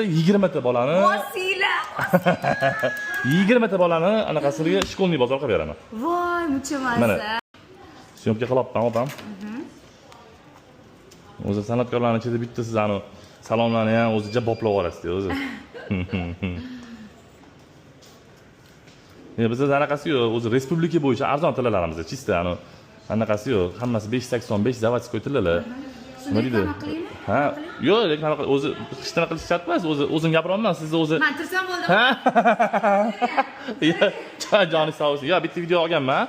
20 ta bolani Vasila. 20 ta bolani anaqasiga shkolniy bozor qilib beraman. Voy, muchamasa. Mana syomka qilyapman, opam. O'zi san'atkorlarning ichida bitta siz ani salomlarni ham o'zi jaboplab yuborasiz, o'zi. Bizda anaqasi yo'q, o'zi respublika bo'yicha arzon tillalarimiz, chista ani anaqasi yo'q, hammasi 585 заводской tillalar. Nima deydi? Ha, yo'q, lekin o'zi qishdan qilish shart emas, o'zim gapiraman, sizni o'zi. Men tirsam bo'ldi. Ha. Joni sog' bo'lsin. Yo, bitta video olganman.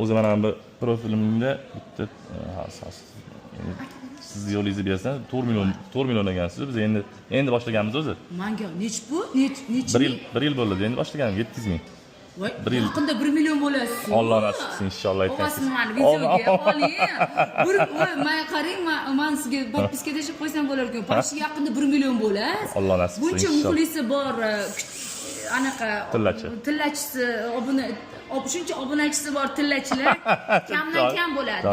O'zi mana bu profilimda bitta siz yo'lingizni bersan 4 million degansiz. Biz endi boshlaganmiz o'zi. Menga nech bu? Nech? 1 yil bo'ldi, endi boshlaganim 700 ming. Voy, yaqinda 1 million bo'lasiz. Alloh nasib qilsin inshaalloh aytasiz. Olasizmi meni videoga oling. Voy, men qarang, men sizga podpiska deb qo'ysam bo'lar-ku. Pashi yaqinda 1 million bo'lasiz. Alloh nasib qilsin. Buncha muxlisi bor, anaqa tillachisi, shuncha obunachisi bor tillachilar kamdan kam bo'ladi.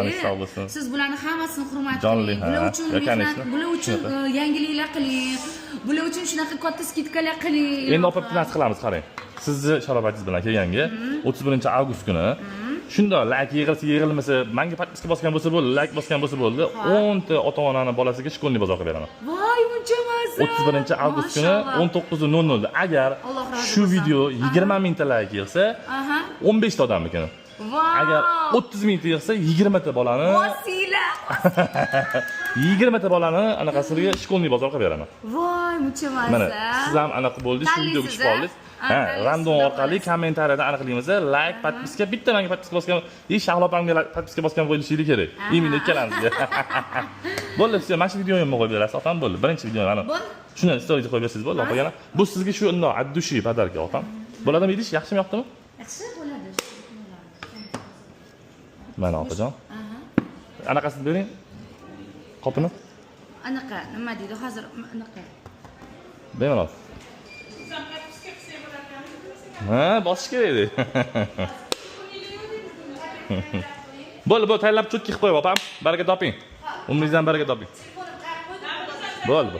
Siz bularni hammasini hurmat qiling. Bular uchun yangiliklar qiling. Bular uchun shunaqa katta skidkalar qiling. Endi opam narsa qilamiz, qarang. Sizni sharobatingiz bilan kelganga 31-avgust kuni shunda like yig'ilmasa, menga podpiska bosgan bo'lsa bo'ldi, like bosgan bo'lsa bo'ldi, 10 ta ota-onani bolasiga shkolniy bozor qilib beraman. Voy, muchamasa. 31-avgust kuni 19:00 da agar shu video 20 ming ta like yig'sa, 15 ta odamnikini. Agar 30 ming ta yig'sa, 20 ta bolani Vasila. 20 ta bolani anaqasiga shkolniy bozor qilib beraman. Voy, muchamasa. Mana siz ham anaqa bo'ldi, shu videoga tushib oldingiz. Random orqali kommentariyada aniqlaymiz. Like, podpiska, bitta menga podpiska bosgan, Shahlo-opamga podpiska bosgan qo'yilishingiz kerak. Imini ikkalamizga. Bo'ldi, siz mana shu videoyimni qo'yib berasiz, opam bo'ldi. Birinchi video mana. Shuni storyga qo'yib bersangiz bo'ldi, opa yana. Bu sizga shu undoq addushi podarka, opam. Bo'ladimi deydish, yaxshimi, yoqdimi? Yaxshi bo'ladi. Mana opajon. Anaqasini bering. Qopini. Anaqa, nima deydi? Hozir anaqa. Bemalol. Ha, bosish kerak edi. Bo'ldi, tayyorlab cho'tki qilib qo'yib, opam. Baraka toping. Umringizdan baraka toping. Bo'ldi.